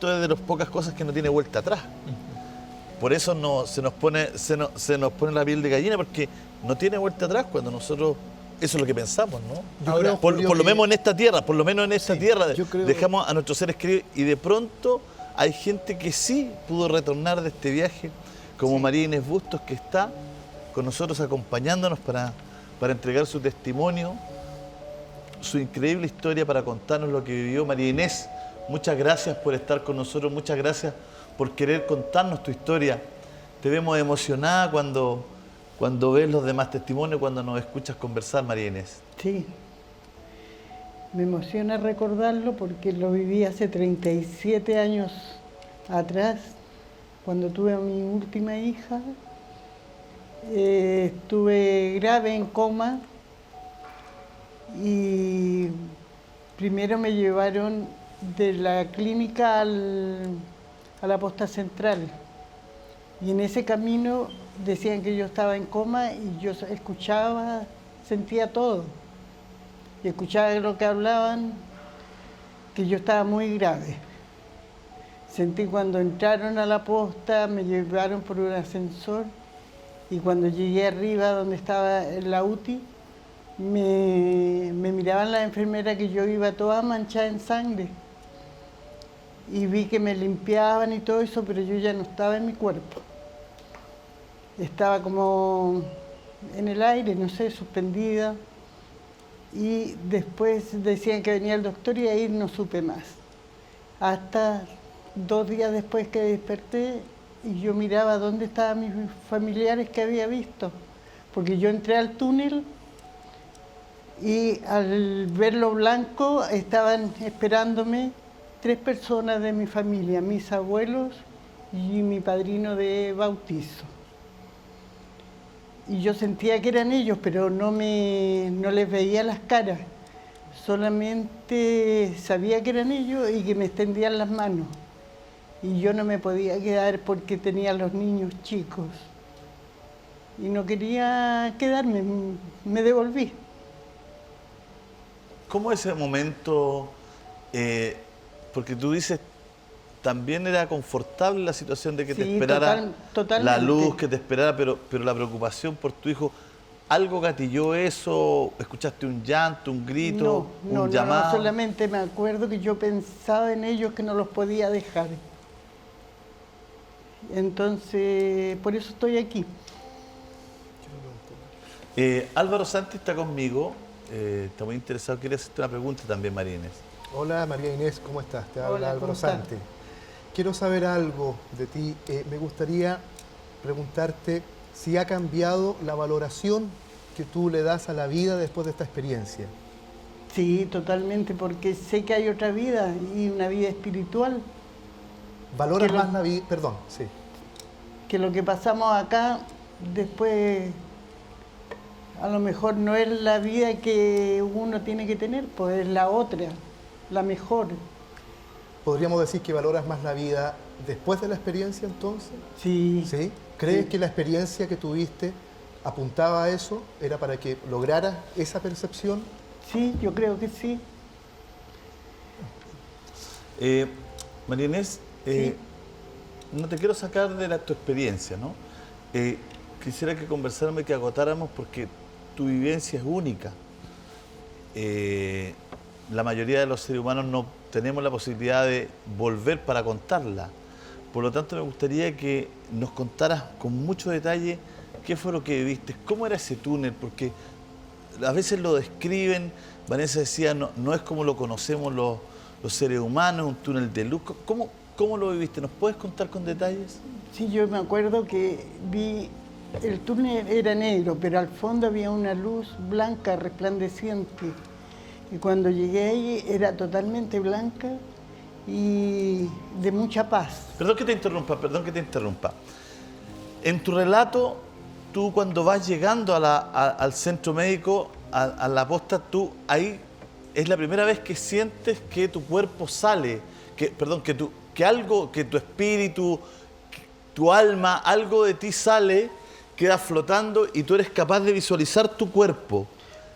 esto es de las pocas cosas que no tiene vuelta atrás. Por eso se nos pone la piel de gallina, porque no tiene vuelta atrás cuando nosotros, eso es lo que pensamos, ¿no? Ahora, por lo menos en esta tierra, creo... dejamos a nuestros seres queridos y de pronto hay gente que sí pudo retornar de este viaje, como María Inés Bustos, que está con nosotros acompañándonos para entregar su testimonio, su increíble historia, para contarnos lo que vivió. María Inés, muchas gracias por estar con nosotros, muchas gracias por querer contarnos tu historia. Te vemos emocionada cuando ves los demás testimonios, cuando nos escuchas conversar, María Inés. Sí, me emociona recordarlo porque lo viví hace 37 años atrás, cuando tuve a mi última hija. Estuve grave en coma y primero me llevaron de la clínica a la posta central. Y en ese camino decían que yo estaba en coma y yo escuchaba, sentía todo. Y escuchaba lo que hablaban, que yo estaba muy grave. Sentí cuando entraron a la posta, me llevaron por un ascensor y cuando llegué arriba donde estaba la UTI, me miraban las enfermeras que yo iba toda manchada en sangre. Y vi que me limpiaban y todo eso, pero yo ya no estaba en mi cuerpo. Estaba como en el aire, no sé, suspendida. Y después decían que venía el doctor y ahí no supe más. Hasta 2 días después que desperté y yo miraba dónde estaban mis familiares que había visto. Porque yo entré al túnel y al verlo blanco estaban esperándome 3 personas de mi familia, mis abuelos y mi padrino de bautizo. Y yo sentía que eran ellos, pero no les veía las caras. Solamente sabía que eran ellos y que me extendían las manos. Y yo no me podía quedar porque tenía a los niños chicos. Y no quería quedarme, me devolví. ¿Cómo ese momento, porque tú dices, también era confortable la situación de que te esperara la luz, que te esperara, pero la preocupación por tu hijo, ¿algo gatilló eso? ¿Escuchaste un llanto, un grito, un llamado? No, solamente me acuerdo que yo pensaba en ellos, que no los podía dejar. Entonces, por eso estoy aquí. Álvaro Santi está conmigo, está muy interesado, quiere hacerte una pregunta también, María Inés. Hola María Inés, ¿cómo estás? Te habla Hola, Álvaro Santi. Quiero saber algo de ti. Me gustaría preguntarte si ha cambiado la valoración que tú le das a la vida después de esta experiencia. Sí, totalmente, porque sé que hay otra vida y una vida espiritual. ¿Valoras más la vida? Perdón, sí. Que lo que pasamos acá, después, a lo mejor no es la vida que uno tiene que tener, pues es la otra, la mejor. ¿Podríamos decir que valoras más la vida después de la experiencia entonces? Sí. ¿Sí? ¿Crees que la experiencia que tuviste apuntaba a eso? ¿Era para que lograras esa percepción? Sí, yo creo que sí. María Inés, sí. No te quiero sacar de tu experiencia, ¿no? Quisiera que conversáramos y que agotáramos porque tu vivencia es única. La mayoría de los seres humanos no tenemos la posibilidad de volver para contarla. Por lo tanto, me gustaría que nos contaras con mucho detalle qué fue lo que viviste, cómo era ese túnel, porque a veces lo describen, Vanessa decía, no es como lo conocemos los seres humanos, un túnel de luz. ¿Cómo lo viviste? ¿Nos puedes contar con detalles? Sí, yo me acuerdo que vi, el túnel era negro, pero al fondo había una luz blanca, resplandeciente. Y cuando llegué ahí era totalmente blanca y de mucha paz. Perdón que te interrumpa. En tu relato, tú cuando vas llegando al centro médico, a la posta, tú ahí es la primera vez que sientes que tu cuerpo sale, que tu espíritu, tu alma, algo de ti sale, queda flotando y tú eres capaz de visualizar tu cuerpo.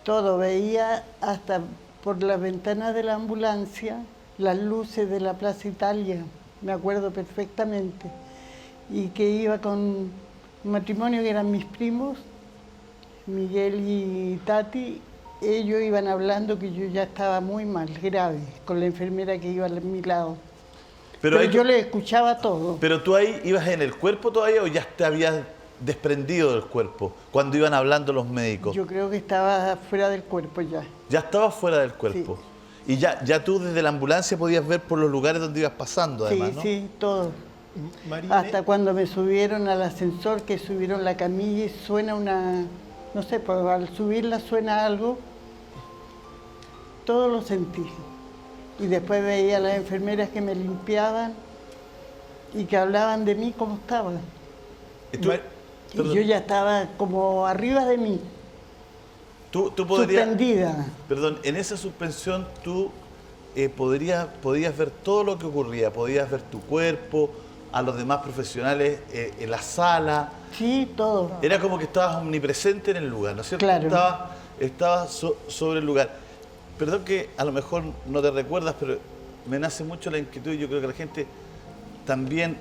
Todo, veía hasta por las ventanas de la ambulancia las luces de la Plaza Italia, me acuerdo perfectamente, y que iba con un matrimonio que eran mis primos, Miguel y Tati. Ellos iban hablando que yo ya estaba muy mal, grave, con la enfermera que iba a mi lado. Pero ahí yo le escuchaba todo. ¿Pero tú ahí ibas en el cuerpo todavía o ya te habías desprendido del cuerpo cuando iban hablando los médicos? Yo creo que estaba fuera del cuerpo ya. Ya estabas fuera del cuerpo. Sí. Y ya tú desde la ambulancia podías ver por los lugares donde ibas pasando, además, sí, ¿no? Sí, todo. Marine. Hasta cuando me subieron al ascensor, que subieron la camilla y suena una... No sé, pues al subirla suena algo. Todo lo sentí. Y después veía a las enfermeras que me limpiaban y que hablaban de mí como estaba. Y yo ya estaba como arriba de mí. Tú podrías, suspendida. Perdón, en esa suspensión tú podías ver todo lo que ocurría, podías ver tu cuerpo, a los demás profesionales en la sala. Sí, todo. Era como que estabas omnipresente en el lugar, ¿no es cierto? Claro. Estabas sobre el lugar. Perdón que a lo mejor no te recuerdas, pero me nace mucho la inquietud y yo creo que la gente también,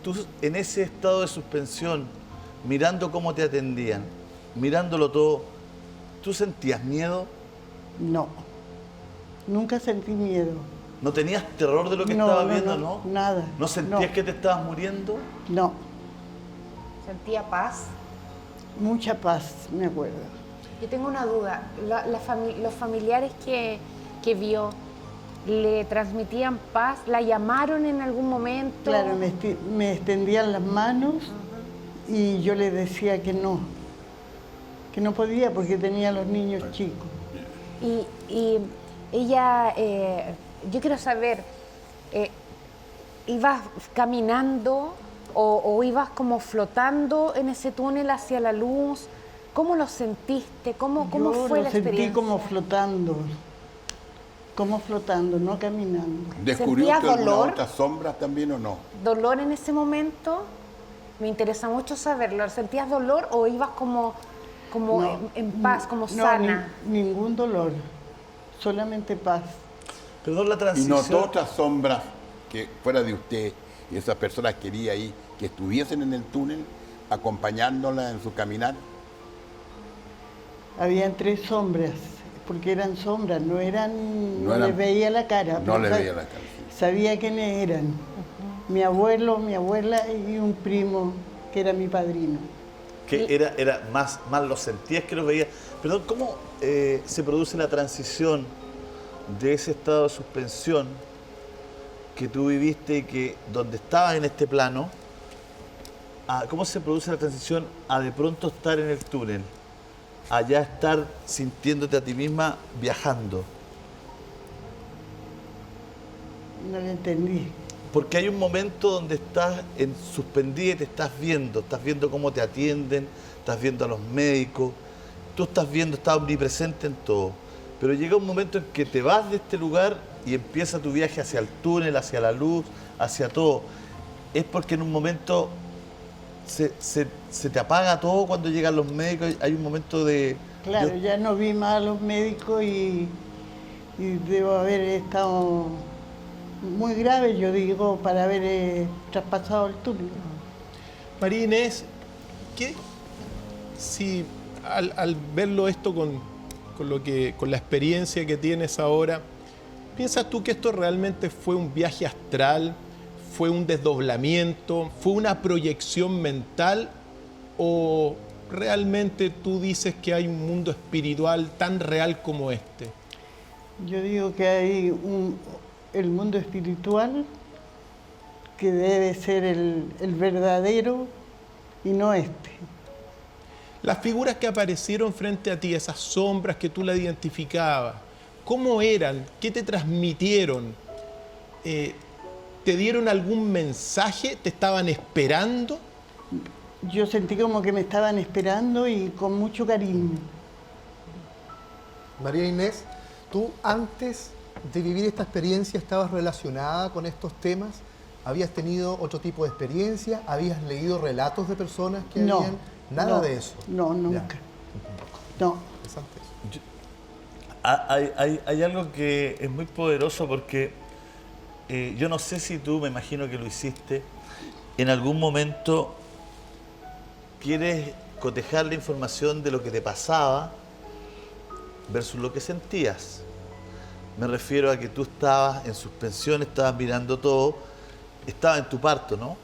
tú en ese estado de suspensión, mirando cómo te atendían, mirándolo todo, ¿tú sentías miedo? No, nunca sentí miedo. ¿No tenías terror de lo que estabas viendo, no? Nada. ¿No sentías que te estabas muriendo? No. ¿Sentía paz? Mucha paz, me acuerdo. Yo tengo una duda. Los familiares que vio, ¿le transmitían paz? ¿La llamaron en algún momento? Claro, me extendían las manos y yo les decía que no podía porque tenía a los niños chicos. Y ella, yo quiero saber, ¿ibas caminando o ibas como flotando en ese túnel hacia la luz? ¿Cómo lo sentiste? ¿Cómo fue la experiencia? Sentí como flotando, no caminando. ¿Descubrió usted ¿Sentías alguna dolor? otra sombra también o no? ¿Dolor en ese momento? Me interesa mucho saberlo. ¿Sentías dolor o ibas como No, en paz, como no, sana? Ningún dolor, solamente paz. Perdón, la ¿Y transición. notó otras sombras que fuera de usted y esas personas que quería ahí, que estuviesen en el túnel acompañándola en su caminar? Habían 3 sombras, porque eran sombras, no les veía la cara. No le veía la cara. Sí. Sabía quiénes eran. Mi abuelo, mi abuela y un primo que era mi padrino. Que era más lo sentías que los veías. Perdón, ¿cómo se produce la transición de ese estado de suspensión que tú viviste y que donde estabas en este plano, cómo se produce la transición a de pronto estar en el túnel, a ya estar sintiéndote a ti misma viajando? No lo entendí. Porque hay un momento donde estás suspendida y te estás viendo cómo te atienden, estás viendo a los médicos, tú estás omnipresente en todo. Pero llega un momento en que te vas de este lugar y empieza tu viaje hacia el túnel, hacia la luz, hacia todo. Es porque en un momento se te apaga todo cuando llegan los médicos, hay un momento de... Claro, ya no vi más a los médicos y debo haber estado muy grave, yo digo, para haber traspasado el túnel. María Inés, ¿qué si al verlo esto con la experiencia que tienes ahora, piensas tú que esto realmente fue un viaje astral, fue un desdoblamiento, fue una proyección mental o realmente tú dices que hay un mundo espiritual tan real como este? Yo digo que hay el mundo espiritual que debe ser el verdadero y no este. Las figuras que aparecieron frente a ti, esas sombras que tú la identificabas, ¿cómo eran? ¿Qué te transmitieron? ¿Te dieron algún mensaje? ¿Te estaban esperando? Yo sentí como que me estaban esperando y con mucho cariño. María Inés, ¿tú antes de vivir esta experiencia estabas relacionada con estos temas? ¿Habías tenido otro tipo de experiencia? ¿Habías leído relatos de personas que habían...? Nada de eso. No, nunca. Ya. No. Interesante eso. Hay algo que es muy poderoso porque yo no sé si tú, me imagino que lo hiciste, en algún momento quieres cotejar la información de lo que te pasaba versus lo que sentías. Me refiero a que tú estabas en suspensión, estabas mirando todo, estabas en tu parto, ¿no?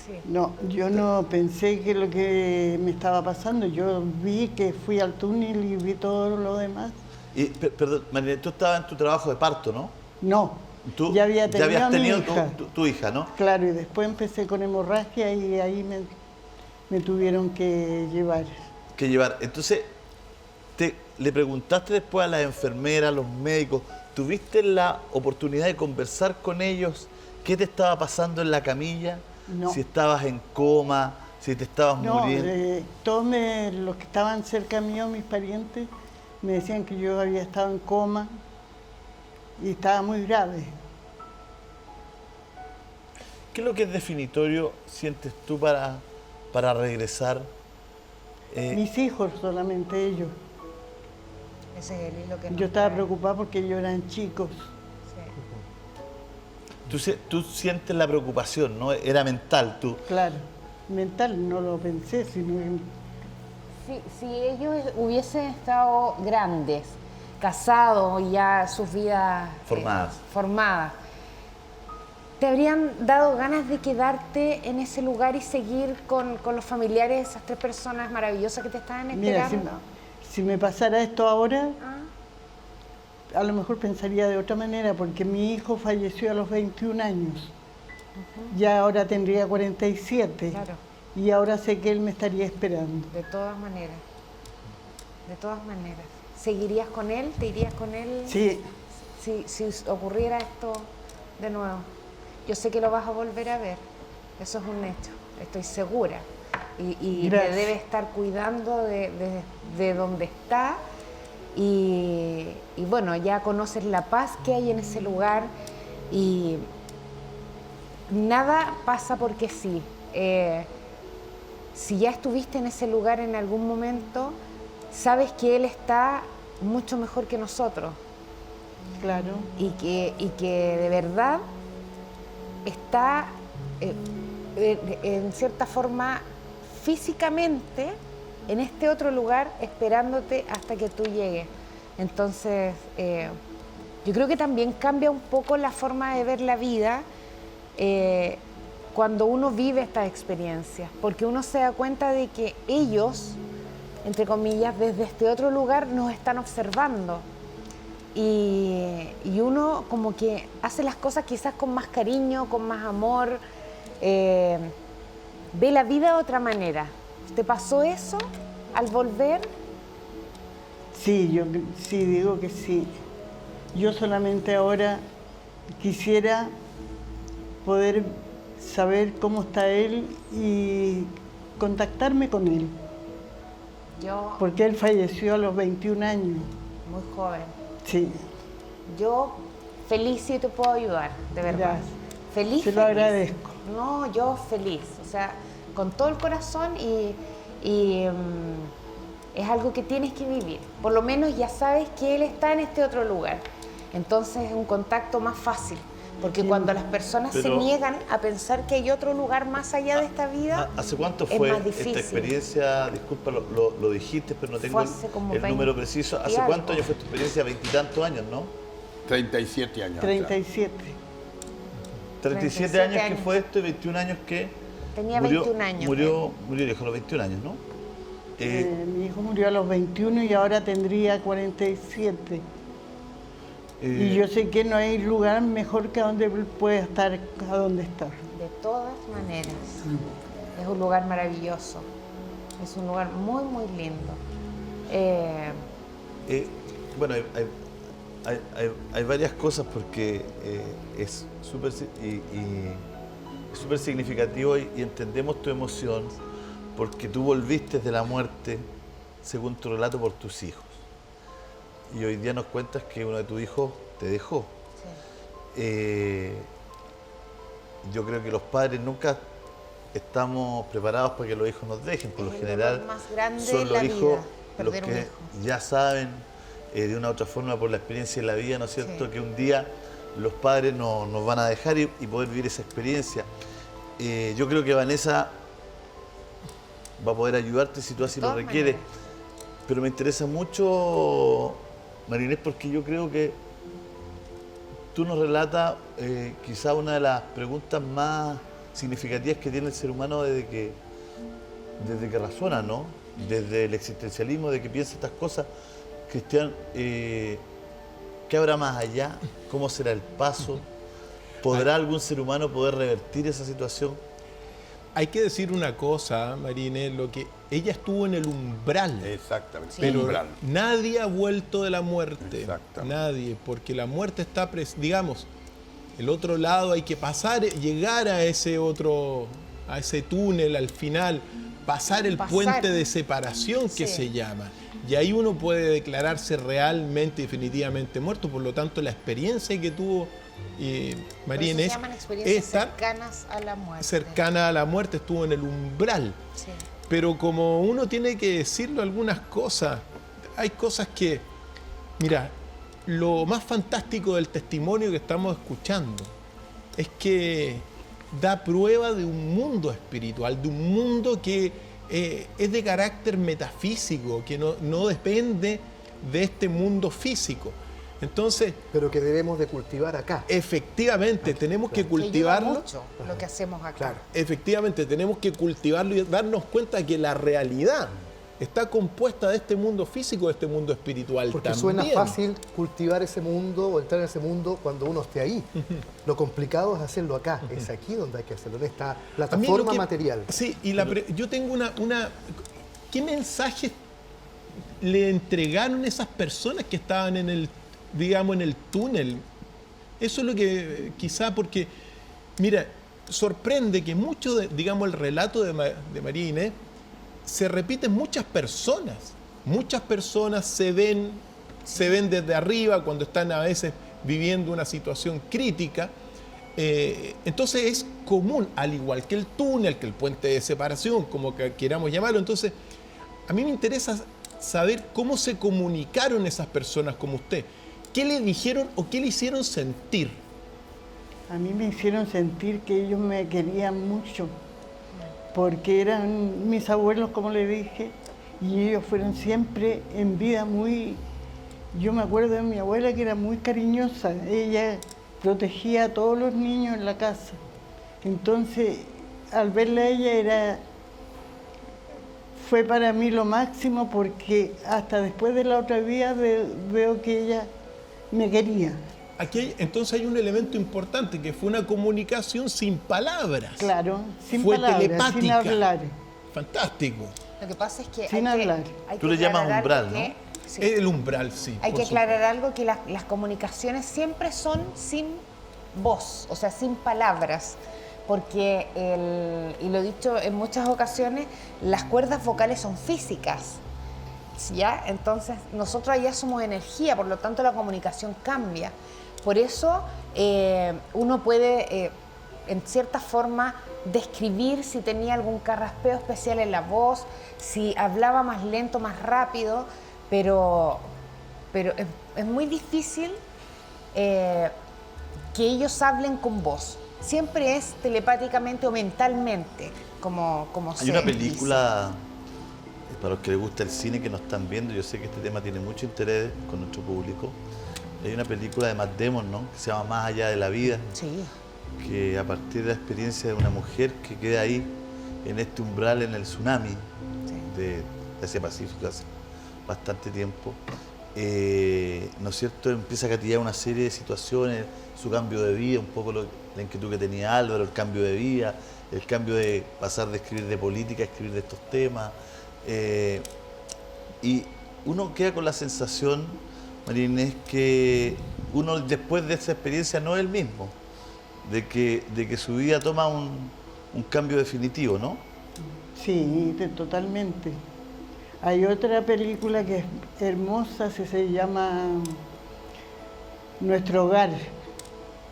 Sí. No, yo no pensé que lo que me estaba pasando. Yo vi que fui al túnel y vi todo lo demás. Y, perdón, María, tú estabas en tu trabajo de parto, ¿no? No, Tú ya había tenido, habías a mi tenido hija. tu hija, ¿no? Claro, y después empecé con hemorragia y ahí me tuvieron que llevar. Que llevar. Entonces, le preguntaste después a las enfermeras, a los médicos, ¿tuviste la oportunidad de conversar con ellos? ¿Qué te estaba pasando en la camilla? No. Si estabas en coma, si te estabas No, muriendo. todos los que estaban cerca mío, mis parientes, me decían que yo había estado en coma y estaba muy grave. ¿Qué es lo que es definitorio, sientes tú, para regresar? Mis hijos solamente, ellos. Ese es el hilo que nos Yo estaba trae. preocupada porque ellos eran chicos. Sí. Tú sientes la preocupación, ¿no? Era mental, tú. Claro, mental, no lo pensé, sino Si ellos hubiesen estado grandes, casados y ya sus vidas formadas, ¿te habrían dado ganas de quedarte en ese lugar y seguir con los familiares de esas 3 personas maravillosas que te estaban mira, esperando? si me pasara esto ahora, Ah, a lo mejor pensaría de otra manera, porque mi hijo falleció a los 21 años. Ya ahora tendría 47. Claro. Y ahora sé que él me estaría esperando. de todas maneras. De todas maneras. ¿Seguirías con él? ¿Te irías con él? Sí, Si ocurriera esto de nuevo. Yo sé que lo vas a volver a ver. Eso es un hecho. Estoy segura. Y te Gracias. debe estar cuidando de donde está. Y bueno, ya conoces la paz que hay en ese lugar. Y nada pasa porque sí. Si ya estuviste en ese lugar en algún momento, sabes que él está mucho mejor que nosotros. claro. Y que de verdad está en cierta forma físicamente en este otro lugar esperándote hasta que tú llegues. Entonces, yo creo que también cambia un poco la forma de ver la vida cuando uno vive estas experiencias, porque uno se da cuenta de que ellos, entre comillas, desde este otro lugar nos están observando. Y uno como que hace las cosas quizás con más cariño, con más amor, ve la vida de otra manera. ¿Te pasó eso al volver? Sí, yo sí digo que sí. Yo solamente ahora quisiera poder saber cómo está él y contactarme con él, Yo, porque él falleció a los 21 años. muy joven. Sí, Yo feliz si te puedo ayudar, de verdad. Gracias. Feliz. Se lo feliz. agradezco. No, yo feliz, o sea, con todo el corazón y es algo que tienes que vivir. Por lo menos ya sabes que él está en este otro lugar. Entonces es un contacto más fácil, porque Sí. cuando las personas se Pero- niegan a pensar que hay otro lugar más allá de esta vida, ¿Hace cuánto es fue más esta difícil. experiencia? Disculpa, lo dijiste, pero no tengo hace como el 20 número preciso. y ¿Hace algo. cuántos años fue tu experiencia? 20 y tantos años, ¿no? 37 años. atrás. 37. 37 años que años. fue esto y 21 años que tenía murió, 21 años. Murió viejo a los 21 años, ¿no? Mi hijo murió a los 21 y ahora tendría 47. Y yo sé que no hay lugar mejor que donde él pueda estar, a donde está. De todas maneras, es un lugar maravilloso, es un lugar muy, muy lindo. Bueno, hay varias cosas porque es súper significativo y entendemos tu emoción porque tú volviste de la muerte, según tu relato, por tus hijos. Y hoy día nos cuentas que uno de tus hijos te dejó. Yo creo que los padres nunca estamos preparados para que los hijos nos dejen. Por Es lo el general dolor más grande son en los la hijos vida, los perder un que hijo. ya saben de una u otra forma por la experiencia de la vida, ¿no es cierto?, Sí. que un día los padres nos van a dejar y poder vivir esa experiencia. Yo creo que Vanessa va a poder ayudarte si tú así lo Todas requieres. maneras. Pero me interesa mucho, Marinés, porque yo creo que tú nos relatas quizá una de las preguntas más significativas que tiene el ser humano desde que razona, ¿no? Desde el existencialismo, de que piensa estas cosas. Cristian, ¿qué habrá más allá? ¿Cómo será el paso? ¿Podrá algún ser humano poder revertir esa situación? Hay que decir una cosa, Marine, lo que ella estuvo en el umbral. Exactamente. Pero Umbral. nadie ha vuelto de la muerte. Exactamente. Nadie, porque la muerte está, digamos, el otro lado hay que pasar, llegar a ese túnel al final, pasar el puente de separación que se llama. Y ahí uno puede declararse realmente, definitivamente muerto. Por lo tanto, la experiencia que tuvo María Por eso Inés se llaman experiencias está cercanas a la muerte. cercana a la muerte, estuvo en el umbral. Sí. Pero como uno tiene que decirlo algunas cosas, hay cosas que, mira, lo más fantástico del testimonio que estamos escuchando es que da prueba de un mundo espiritual, de un mundo que es de carácter metafísico, que no depende de este mundo físico. Entonces, Pero que debemos de cultivar acá. efectivamente, tenemos que Que ayuda cultivarlo. mucho lo que hacemos acá. Claro. Efectivamente, tenemos que cultivarlo y darnos cuenta que la realidad está compuesta de este mundo físico, de este mundo espiritual Porque también. suena fácil cultivar ese mundo o entrar en ese mundo cuando uno esté ahí. Lo complicado es hacerlo acá. Es aquí donde hay que hacerlo, en esta A mí lo plataforma que- material. Sí, y yo tengo una... ¿Qué mensaje le entregaron esas personas que estaban en el, digamos, en el túnel? Eso es lo que quizá porque, mira, sorprende que mucho, digamos, el relato de María Inés se repite en muchas personas. Muchas personas se ven desde arriba cuando están a veces viviendo una situación crítica. Entonces es común, al igual que el túnel, que el puente de separación, como que queramos llamarlo. Entonces, a mí me interesa saber cómo se comunicaron esas personas como usted. ¿Qué le dijeron o qué le hicieron sentir? A mí me hicieron sentir que ellos me querían mucho, porque eran mis abuelos, como le dije, y ellos fueron siempre en vida muy... Yo me acuerdo de mi abuela que era muy cariñosa, ella protegía a todos los niños en la casa. Entonces, al verla a ella fue para mí lo máximo, porque hasta después de la otra vida veo que ella me quería. Entonces hay un elemento importante, que fue una comunicación sin palabras. Claro, sin Fue palabras, telepática. sin hablar. Fantástico. Lo que pasa es que Sin hablar. hay Tú que le llamas aclarar umbral, algo ¿no? que- sí. El umbral, sí. Hay por que aclarar algo, que las comunicaciones siempre son sin voz, o sea, sin palabras, porque, y lo he dicho en muchas ocasiones, las cuerdas vocales son físicas, ¿ya? Entonces, nosotros allá somos energía, por lo tanto la comunicación cambia. Por eso uno puede, en cierta forma, describir si tenía algún carraspeo especial en la voz, si hablaba más lento, más rápido, pero es muy difícil que ellos hablen con voz. Siempre es telepáticamente o mentalmente, como Hay una película, para los que les gusta el cine, que nos están viendo, yo sé que este tema tiene mucho interés con nuestro público. Hay una película de Matt Damon, ¿no?, que se llama Más allá de la vida, Sí. que a partir de la experiencia de una mujer que queda ahí, en este umbral, en el tsunami de Asia Pacífico hace bastante tiempo, ¿no es cierto?, empieza a gatillar una serie de situaciones, su cambio de vida, un poco la inquietud que tenía Álvaro, el cambio de vida, el cambio de pasar de escribir de política a escribir de estos temas. Y uno queda con la sensación, María Inés, que uno después de esa experiencia no es el mismo, de que su vida toma un cambio definitivo, ¿no? Sí, totalmente. Hay otra película que es hermosa, se llama Nuestro Hogar,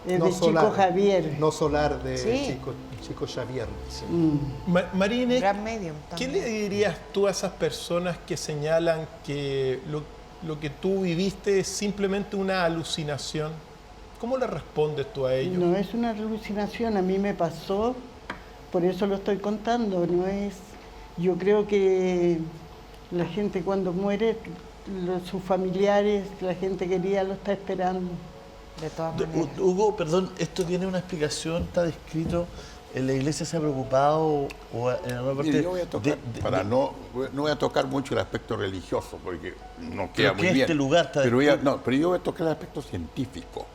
es No de solar, Chico Javier. No solar de Sí. Chico Xavier. Sí. María Inés, Gran medium ¿qué también. le dirías tú a esas personas que señalan que lo que tú viviste es simplemente una alucinación? ¿Cómo le respondes tú a ellos? No es una alucinación, a mí me pasó, por eso lo estoy contando, no es... Yo creo que la gente cuando muere, sus familiares, la gente querida lo está esperando. De todas maneras. Hugo, perdón, esto tiene una explicación, está descrito. ¿En la iglesia se ha preocupado o en alguna parte? Mire, yo voy a tocar, no voy a tocar mucho el aspecto religioso porque no queda Pero muy que bien. este lugar está pero descrito. pero yo voy a tocar el aspecto científico.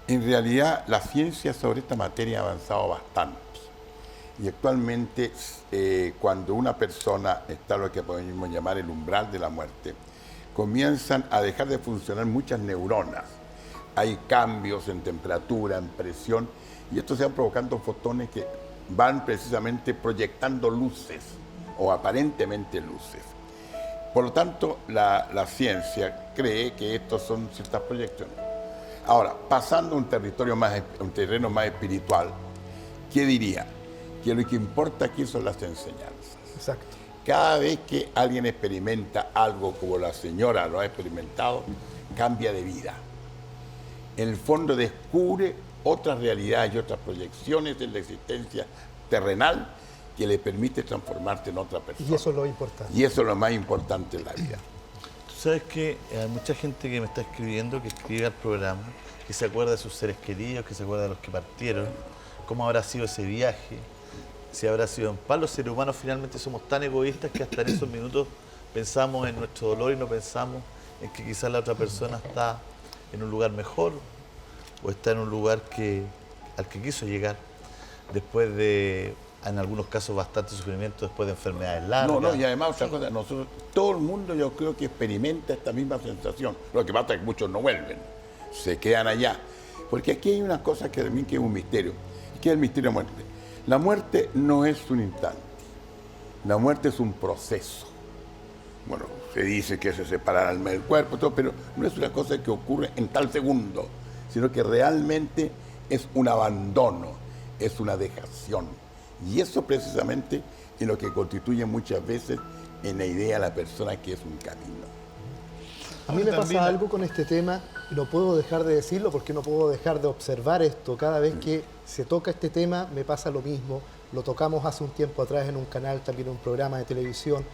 En realidad, la ciencia sobre esta materia ha avanzado bastante. Y actualmente, cuando una persona está lo que podemos llamar el umbral de la muerte, comienzan a dejar de funcionar muchas neuronas. Hay cambios en temperatura, en presión, y esto se va provocando fotones que van precisamente proyectando luces, o aparentemente luces. Por lo tanto, la ciencia cree que estos son ciertas proyecciones. Ahora, pasando a un terreno más espiritual, ¿qué diría? Que lo que importa aquí son las enseñanzas. Exacto. Cada vez que alguien experimenta algo como la señora lo ha experimentado, cambia de vida. En el fondo descubre otras realidades y otras proyecciones en la existencia terrenal que le permite transformarse en otra persona. Y eso es lo importante. Y eso es lo más importante en la vida. Tú sabes que hay mucha gente que me está escribiendo, que escribe al programa, que se acuerda de sus seres queridos, que se acuerda de los que partieron, cómo habrá sido ese viaje, si habrá sido en paz. Los seres humanos finalmente somos tan egoístas que hasta en esos minutos pensamos en nuestro dolor y no pensamos en que quizás la otra persona está en un lugar mejor o está en un lugar al que quiso llegar después de, en algunos casos, bastante sufrimiento, después de enfermedades largas. No, y además otra cosa, nosotros, todo el mundo yo creo que experimenta esta misma sensación. Lo que pasa es que muchos no vuelven, se quedan allá. Porque aquí hay una cosa que también que es un misterio, que es el misterio de la muerte. La muerte no es un instante, la muerte es un proceso. Bueno, se dice que se separa el alma del cuerpo, todo, pero no es una cosa que ocurre en tal segundo, sino que realmente es un abandono, es una dejación. Y eso precisamente es lo que constituye muchas veces en la idea de la persona que es un camino. A mí me También pasa algo con este tema, y no puedo dejar de decirlo porque no puedo dejar de observar esto. Cada vez que se toca este tema me pasa lo mismo. Lo tocamos hace un tiempo atrás en un canal, también un programa de televisión,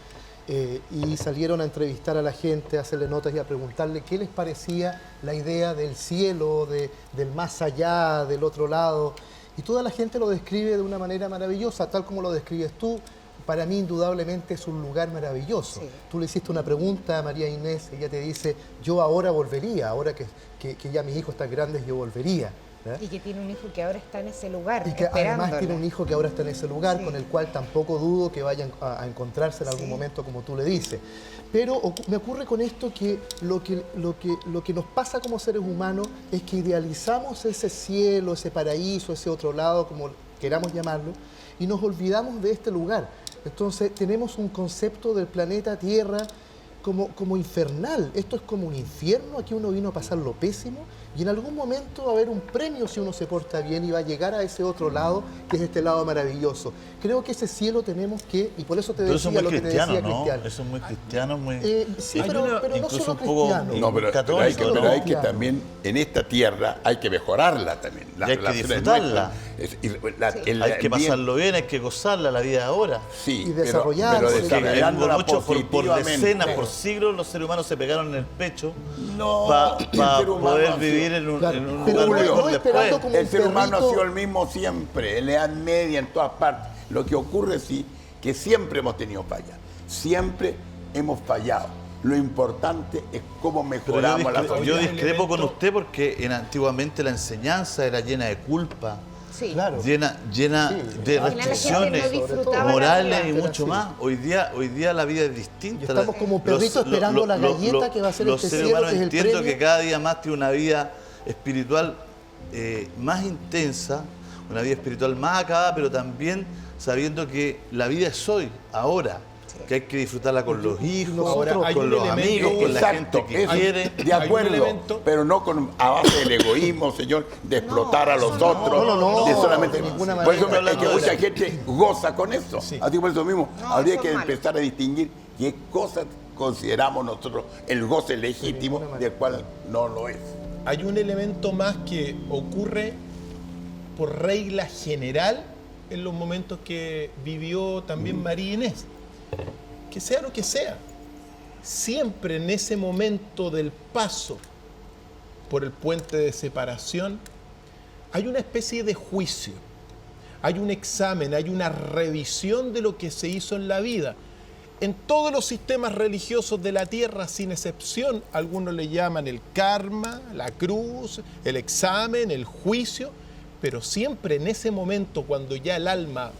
y salieron a entrevistar a la gente, a hacerle notas y a preguntarle qué les parecía la idea del cielo, del más allá, del otro lado. Y toda la gente lo describe de una manera maravillosa, tal como lo describes tú. Para mí, indudablemente, es un lugar maravilloso. Sí. Tú le hiciste una pregunta a María Inés, ella te dice, yo ahora volvería, ahora que ya mis hijos están grandes, yo volvería. ¿verdad? Y que tiene un hijo que ahora está en ese lugar, Y que además esperándola. tiene un hijo que ahora está en ese lugar, Sí. con el cual tampoco dudo que vayan a encontrarse en algún Sí. momento, como tú le dices. Pero me ocurre con esto que lo que nos pasa como seres humanos es que idealizamos ese cielo, ese paraíso, ese otro lado, como queramos llamarlo, y nos olvidamos de este lugar. Entonces tenemos un concepto del planeta Tierra como infernal. Esto es como un infierno, aquí uno vino a pasar lo pésimo y en algún momento va a haber un premio si uno se porta bien y va a llegar a ese otro lado, que es este lado maravilloso. Creo que ese cielo tenemos que, y por eso te Pero eso decía es muy lo que te cristiano, decía ¿no? Cristiano. Eso es muy cristiano, muy... Sí, Hay pero una- no incluso solo un poco- cristiano. No, pero hay católico, que, ¿no? Cristiano. también en esta tierra hay que mejorarla también. Y hay que disfrutarla. Hay que pasarlo bien, hay que gozarla la vida de ahora. Sí, y desarrollarse. pero Porque desarrollándola mucho por positivamente. decenas, por siglos, los seres humanos se pegaron en el pecho No, para el ser humano poder ha sido- vivir en un, Claro, en un pero lugar no mejor esperando después. como El un ser humano ha perrito. sido el mismo siempre, en la Edad Media, en todas partes. Lo que ocurre sí, que siempre hemos tenido fallas, siempre hemos fallado. Lo importante es cómo Pero mejoramos la yo sociedad. discrepo con elemento- usted porque antiguamente la enseñanza era llena de culpa, Sí. Claro. llena Sí. de Al final la gente no restricciones disfrutaba la morales vida. y Era mucho así. más. Hoy día la vida es distinta. Y estamos como perritos esperando la galleta que va a ser los este seres cielo, humanos que es el entiendo premio. que cada día más tiene una vida espiritual más intensa, una vida espiritual más acabada, pero también sabiendo que la vida es hoy, ahora, que hay que disfrutarla con los hijos, nosotros- hay con un los elemento- amigos, con la Exacto, gente que eso, quiere. de acuerdo, Hay un elemento- pero no a base del egoísmo, señor, de explotar a los eso no. otros, No, de solamente... de ninguna Por eso manera. es que mucha gente goza con eso, Sí. así por eso mismo, No, habría eso que es malo. empezar a distinguir qué cosas consideramos nosotros el goce legítimo, del cual no lo es. hay un elemento más que ocurre por regla general en los momentos que vivió también María Inés. Que sea lo que sea, siempre en ese momento del paso por el puente de separación, hay una especie de juicio, hay un examen, hay una revisión de lo que se hizo en la vida. En todos los sistemas religiosos de la tierra, sin excepción, algunos le llaman el karma, la cruz, el examen, el juicio, pero siempre en ese momento, cuando ya el alma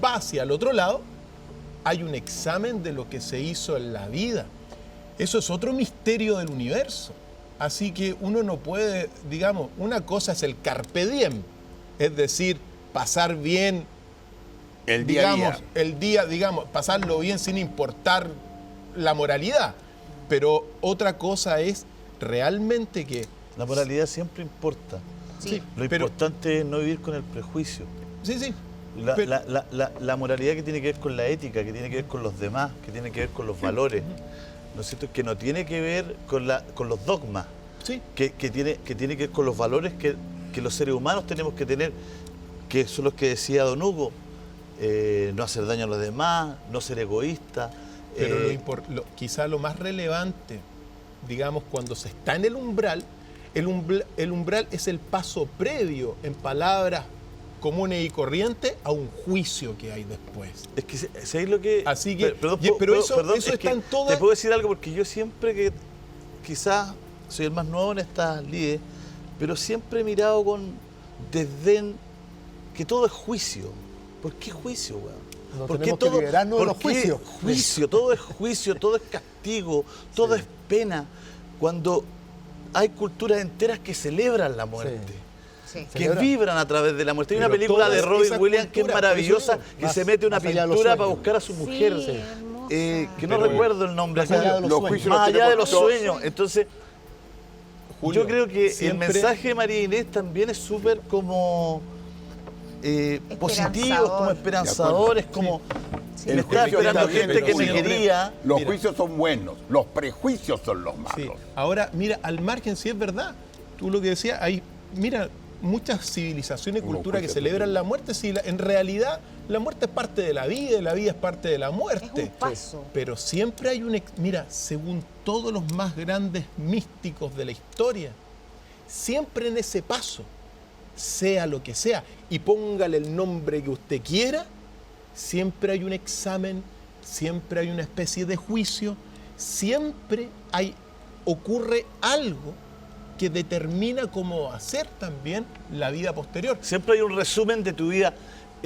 va hacia el otro lado, hay un examen de lo que se hizo en la vida. Eso es otro misterio del universo. Así que uno no puede, digamos, una cosa es el carpe diem, es decir, pasar bien El día a día. el día, digamos, pasarlo bien sin importar la moralidad. Pero otra cosa es realmente que... La moralidad siempre importa. Sí. Lo Pero- importante es no vivir con el prejuicio. Sí. La, la moralidad que tiene que ver con la ética, que tiene que ver con los demás, que tiene que ver con los valores, ¿no es cierto? Que no tiene que ver con los dogmas, Sí. que tiene que ver con los valores que los seres humanos tenemos que tener, que son los que decía Don Hugo, no hacer daño a los demás, no ser egoísta. Pero quizá lo más relevante, digamos, cuando se está en el umbral es el paso previo, en palabras comunes y corrientes, a un juicio que hay después. Es que ¿sabéis lo que? Así que, Perdón, pero eso es está que en todas... Te puedo decir algo porque yo siempre que quizás soy el más nuevo en estas lides, pero siempre he mirado con desdén que todo es juicio. ¿Por qué juicio, weón? No ¿Por qué tenemos que liberarnos de los por qué juicios. Juicio, todo es juicio, todo es castigo, todo es pena. Cuando hay culturas enteras que celebran la muerte. Sí. Que Celebran. vibran a través de la muerte. Hay una Pero película toda de Robin esa Williams que es cultura, maravillosa, por eso que más- se mete una más allá de los pintura para sueños. buscar a su mujer. Sí, hermosa. Que no Pero- recuerdo el nombre. Más allá de los Los sueños. juicios Más allá de los tenemos todos. sueños. Entonces, Julio, yo creo que siempre- el mensaje de María Inés también es súper como positivo, como esperanzador, es como Sí. me estaba juicio esperando está bien, gente que pero me siempre- quería. Los Mira. juicios son buenos, los prejuicios son los malos. Sí. Ahora, mira, al margen, sí es verdad. Tú lo que decías, hay, mira, muchas civilizaciones y Unos culturas que juicios celebran también. la muerte. Sí, en realidad, la muerte es parte de la vida y la vida es parte de la Es muerte. un paso. Pero siempre hay mira, según todos los más grandes místicos de la historia, siempre en ese paso, sea lo que sea, y póngale el nombre que usted quiera, siempre hay un examen, siempre hay una especie de juicio, siempre ocurre algo que determina cómo va a ser también la vida posterior, Siempre hay un resumen de tu vida.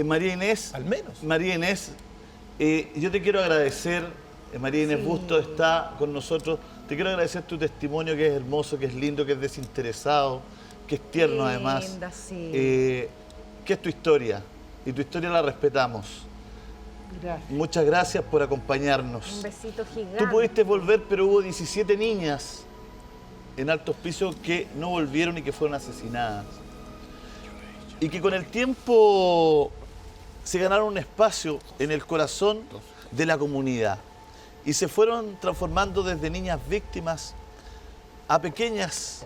María Inés, al menos. María Inés, yo te quiero agradecer. María Inés Sí. Bustos está con nosotros. Te quiero agradecer tu testimonio, que es hermoso, que es lindo, que es desinteresado, que es tierno además. Linda, sí. Que es tu historia. Y tu historia la respetamos. Gracias. Muchas gracias por acompañarnos. Un besito gigante. Tú pudiste volver, pero hubo 17 niñas en Alto Hospicio que no volvieron y que fueron asesinadas. Y que con el tiempo se ganaron un espacio en el corazón de la comunidad. Y se fueron transformando desde niñas víctimas a pequeñas